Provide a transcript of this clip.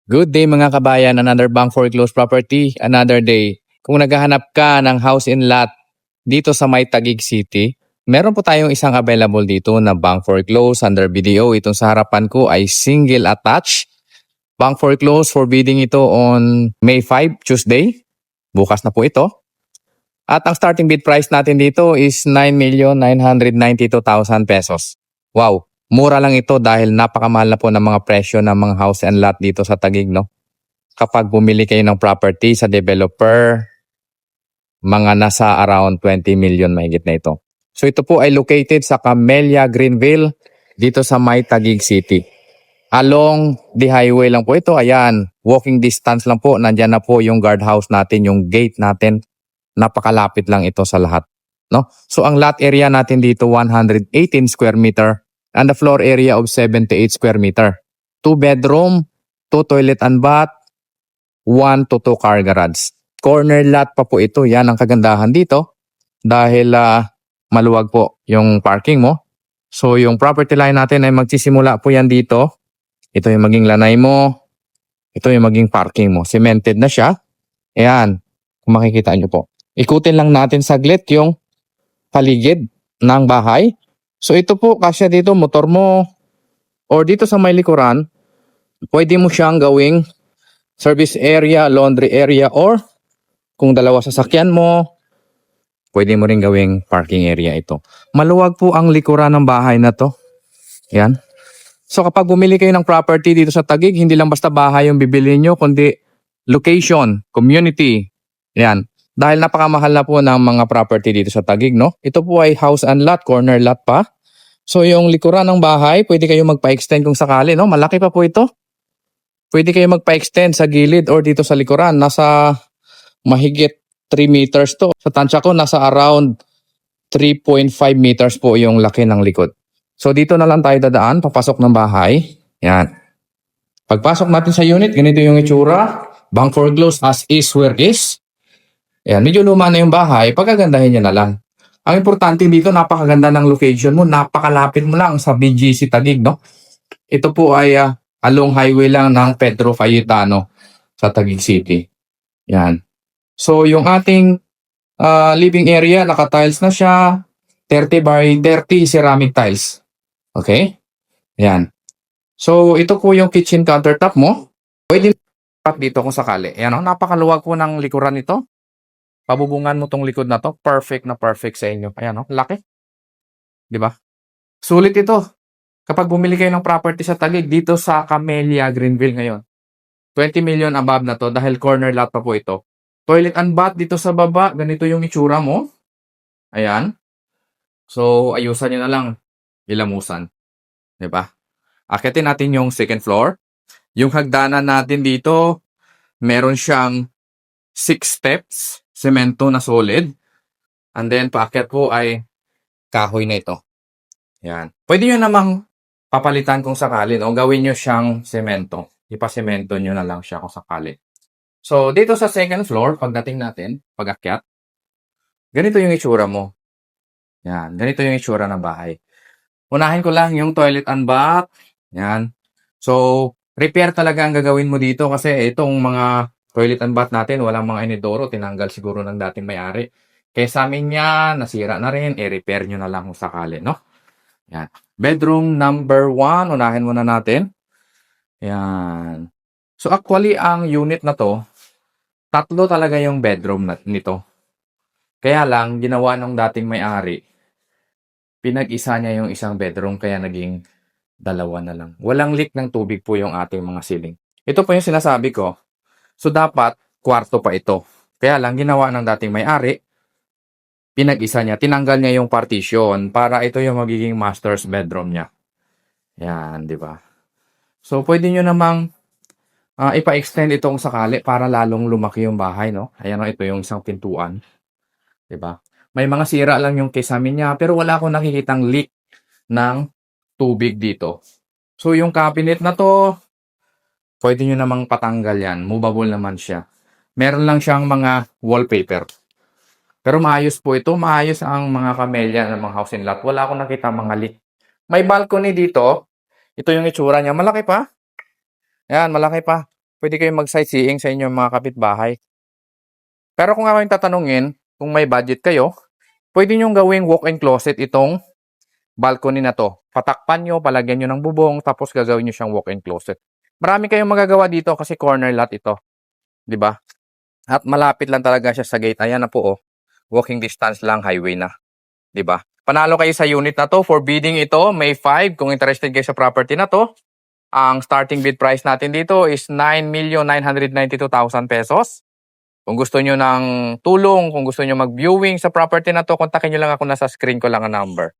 Good day mga kabayan, another bank foreclosed property, another day. Kung naghahanap ka ng house and lot dito sa May Taguig City, meron po tayong isang available dito na bank foreclosed under BDO. Itong sa harapan ko ay single attached. Bank foreclosed for bidding ito on May 5, Tuesday. Bukas na po ito. At ang starting bid price natin dito is 9,992,000 pesos. Wow! Mura lang ito dahil napakamahal na po ng mga presyo ng mga house and lot dito sa Taguig, no? Kapag bumili kayo ng property sa developer, mga nasa around 20 million mahigit na ito. So ito po ay located sa Camellia Greenville dito sa May Taguig City. Along the highway lang po ito. Ayan, walking distance lang po. Nandyan na po yung guardhouse natin, yung gate natin. Napakalapit lang ito sa lahat, no? So ang lot area natin dito 118 square meter. And the floor area of 78 square meter. 2 bedroom, 2 toilet and bath, 1 to 2 car garage. Corner lot pa po ito. Yan ang kagandahan dito. Dahil maluwag po yung parking mo. So yung property line natin ay magsisimula po yan dito. Ito yung maging lanay mo. Ito yung maging parking mo. Cemented na siya. Ayan. Kung makikita nyo po. Ikutin lang natin saglit yung paligid ng bahay. So ito po, kasya dito, motor mo, or dito sa may likuran, pwede mo siyang gawing service area, laundry area, or kung dalawa sasakyan mo, pwede mo rin gawing parking area ito. Maluwag po ang likuran ng bahay na to. Yan. So kapag bumili kayo ng property dito sa Taguig, hindi lang basta bahay yung bibili nyo, kundi location, community. Yan. Dahil napakamahal na po ng mga property dito sa Taguig, no? Ito po ay house and lot, corner lot pa. So yung likuran ng bahay, pwede kayo magpa-extend kung sakali, no? Malaki pa po ito. Pwede kayo magpa-extend sa gilid or dito sa likuran. Nasa mahigit 3 meters to. Sa tansya ko, nasa around 3.5 meters po yung laki ng likod. So dito na lang tayo dadaan, papasok ng bahay. Yan. Pagpasok natin sa unit, ganito yung itsura. Bank foreclosed as is where is. Ayan, medyo luma na yung bahay, pagagandahin nyo na lang. Ang importante dito, napakaganda ng location mo, napakalapit mo lang sa BGC Taguig, no? Ito po ay along highway lang ng Pedro Cayetano sa Taguig City. Yan. So, yung ating living area, naka-tiles na siya, 30 by 30 ceramic tiles. Okay? Yan. So, ito po yung kitchen countertop mo. Pwede dito kung sakali. Yan, no? Napakaluwag po ng likuran nito. Pabubungan mo tong likod na to, perfect na perfect sa inyo. Ayan, no? Laki. Di ba? Sulit ito. Kapag bumili kayo ng property sa Taguig, dito sa Camellia Greenville ngayon. 20 million above na to dahil corner lot pa po ito. Toilet and bath dito sa baba, ganito yung itsura mo. Ayan. So, ayusan nyo na lang. Ilamusan. Di ba? Akitin natin yung second floor. Yung hagdanan natin dito, meron siyang 6 steps. Semento na solid. And then, paakyat po ay kahoy na ito. Yan. Pwede nyo namang papalitan kung sakali, no? Gawin nyo siyang semento. Ipasemento nyo na lang siya kung sakali. So, dito sa second floor, pagdating natin, pag-akyat, ganito yung itsura mo. Yan. Ganito yung itsura ng bahay. Unahin ko lang yung toilet and bath. Yan. So, repair talaga ang gagawin mo dito kasi itong mga toilet and bath natin, walang mga inidoro, tinanggal siguro ng dating may-ari. Kaya sa amin yan, nasira na rin, i-repair nyo na lang kung sakali, no? Yan. Bedroom number 1, unahin muna natin. Yan. So actually, ang unit na to, 3 talaga yung bedroom nito. Kaya lang, ginawa ng dating may-ari, pinag-isa niya yung isang bedroom, kaya naging 2 na lang. Walang leak ng tubig po yung ating mga ceiling. Ito po yung sinasabi ko. So, dapat, kwarto pa ito. Kaya lang, ginawa ng dating may-ari, pinag-isa niya, tinanggal niya yung partition para ito yung magiging master's bedroom niya. Yan, di ba? So, pwede nyo namang ipa-extend itong sakali para lalong lumaki yung bahay, no? Ayan, ito yung isang pintuan. Di ba? May mga sira lang yung kisame niya, pero wala akong nakikitang leak ng tubig dito. So, yung cabinet na to, pwede nyo namang patanggal yan. Movable naman siya. Meron lang siyang mga wallpaper. Pero maayos po ito. Maayos ang mga Camellia ng mga house and lot. Wala akong nakita mga leak. May balcony dito. Ito yung itsura niya. Malaki pa. Yan, malaki pa. Pwede kayong mag-sightseeing sa inyong mga kapitbahay. Pero kung ako yung tatanungin, kung may budget kayo, pwede nyo gawing walk-in closet itong balcony na to. Patakpan nyo, palagyan nyo ng bubong, tapos gagawin nyo siyang walk-in closet. Marami kayong magagawa dito kasi corner lot ito. 'Di ba? At malapit lang talaga siya sa gate. Ayan na po, oh. Walking distance lang, highway na. 'Di ba? Panalo kayo sa unit na to. For bidding ito, May 5. Kung interested kayo sa property na to, ang starting bid price natin dito is 9,992,000 pesos. Kung gusto nyo ng tulong, kung gusto nyo mag-viewing sa property na to, kontakin nyo lang ako, nasa screen ko lang ang number.